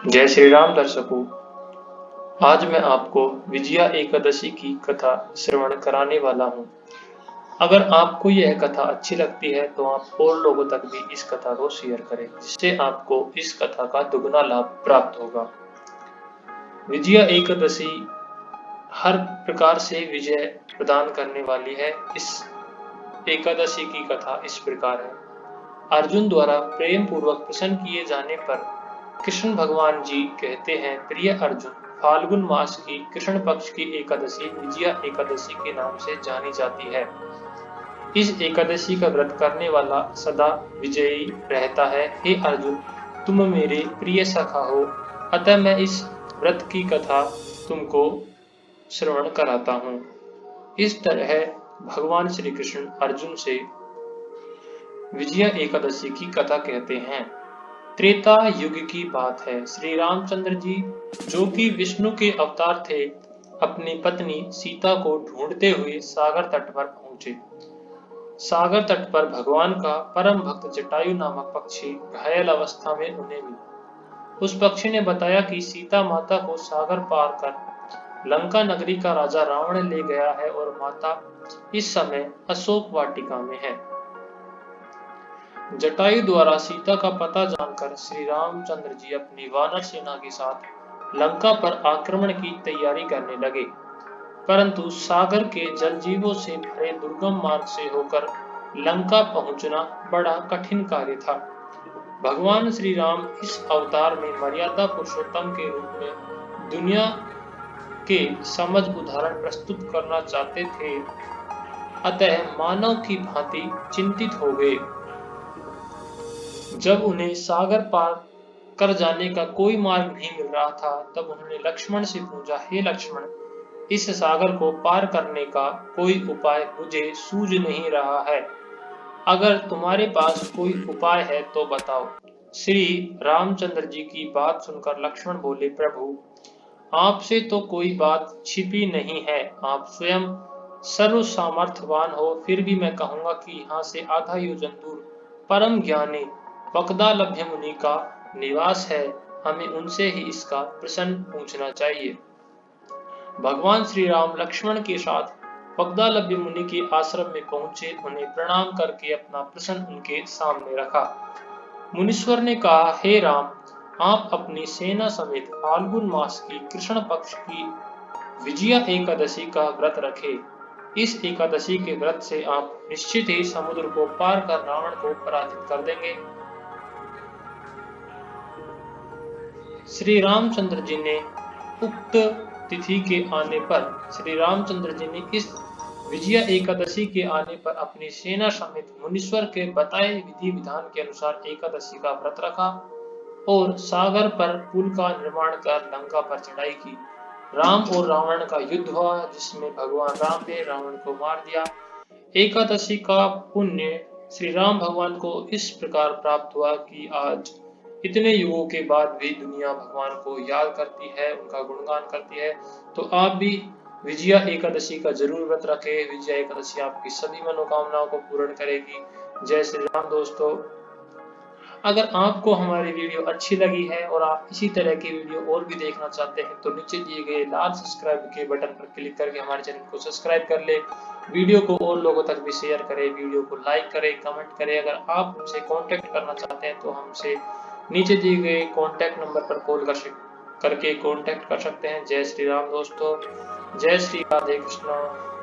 जय श्री राम दर्शकों, आज मैं आपको विजया एकादशी की कथा श्रवण कराने वाला हूँ। अगर आपको यह कथा अच्छी लगती है तो आप और लोगों तक भी इस कथा को शेयर करें, जिससे आपको इस कथा का दुगना लाभ प्राप्त होगा। विजया एकादशी हर प्रकार से विजय प्रदान करने वाली है। इस एकादशी की कथा इस प्रकार है। अर्जुन द्वारा प्रेम पूर्वक प्रसन्न किए जाने पर कृष्ण भगवान जी कहते हैं, प्रिय अर्जुन, फाल्गुन मास की कृष्ण पक्ष की एकादशी विजया एकादशी के नाम से जानी जाती है। इस एकादशी का व्रत करने वाला सदा विजयी रहता है। हे अर्जुन, तुम मेरे प्रिय सखा हो, अतः मैं इस व्रत की कथा तुमको श्रवण कराता हूँ। इस तरह भगवान श्री कृष्ण अर्जुन से विजया एकादशी की कथा कहते हैं। त्रेता युग की बात है। श्री रामचंद्र जी, जो कि विष्णु के अवतार थे, अपनी पत्नी सीता को ढूंढते हुए सागर तट पर पहुंचे। सागर तट पर भगवान का परम भक्त जटायु नामक पक्षी घायल अवस्था में उन्हें मिला। उस पक्षी ने बताया कि सीता माता को सागर पार कर लंका नगरी का राजा रावण ले गया है और माता इस समय अशोक वाटिका में है। जटायु द्वारा सीता का पता जानकर श्री रामचंद्र जी अपनी वानर सेना के साथ लंका पर आक्रमण की तैयारी करने लगे, परंतु सागर के जलजीवों से भरे दुर्गम मार्ग से होकर लंका पहुंचना बड़ा कठिन कार्य था। भगवान श्री राम इस अवतार में मर्यादा पुरुषोत्तम के रूप में दुनिया के समझ उदाहरण प्रस्तुत करना चाहते थे, अतः मानव की भांति चिंतित हो गए। जब उन्हें सागर पार कर जाने का कोई मार्ग नहीं मिल रहा था, तब उन्होंने लक्ष्मण से पूछा, हे लक्ष्मण, इस सागर को पार करने का कोई उपाय मुझे सूझ नहीं रहा है। अगर तुम्हारे पास कोई उपाय है तो बताओ। श्री रामचंद्र जी की बात सुनकर लक्ष्मण बोले, प्रभु, आपसे तो कोई बात छिपी नहीं है। आप स्वयं सर्व सामर्थ्यवान हो, फिर भी मैं कहूंगा कि यहाँ से आधा योजन दूर परम ज्ञानी वक्दालभ्य मुनि का निवास है। हमें उनसे ही इसका प्रश्न पूछना चाहिए। भगवान श्री राम लक्ष्मण के साथ वक्दालभ्य मुनि के आश्रम में पहुंचे। उन्हें प्रणाम करके अपना प्रश्न उनके सामने रखा। मुनीश्वर ने कहा, हे राम, आप अपनी सेना समेत फाल्गुन मास की कृष्ण पक्ष की विजया एकादशी का व्रत रखे। इस एकादशी के व्रत से आप निश्चित ही समुद्र को पार कर रावण को पराजित कर देंगे। श्री रामचंद्र जी ने उक्त तिथि के आने पर इस विजया एकादशी के आने पर अपनी सेना समेत मुनीश्वर के बताए विधि विधान के अनुसार एकादशी का व्रत रखा और सागर पर पुल का निर्माण कर लंका पर चढ़ाई की। राम और रावण का युद्ध हुआ, जिसमें भगवान राम ने रावण को मार दिया। एकादशी का पुण्य श्री राम भगवान को इस प्रकार प्राप्त हुआ कि आज इतने युगों के बाद भी दुनिया भगवान को याद करती है, उनका गुणगान करती है। तो आप भी विजया एकादशी का जरूर व्रत रखें। विजया एकादशी आपकी सभी मनोकामनाओं को पूर्ण करेगी। जय श्री राम दोस्तों। अगर आपको हमारी वीडियो अच्छी लगी है और आप इसी तरह की वीडियो और भी देखना चाहते हैं, तो नीचे दिए गए लाल सब्सक्राइब के बटन पर क्लिक करके हमारे चैनल को सब्सक्राइब कर ले। वीडियो को और लोगों तक भी शेयर करें, वीडियो को लाइक करें, कमेंट करें। अगर आप हमसे कांटेक्ट करना चाहते हैं तो हमसे नीचे दिए गए कांटेक्ट नंबर पर कॉल करके कांटेक्ट कर सकते हैं। जय श्री राम दोस्तों। जय श्री राधे कृष्ण।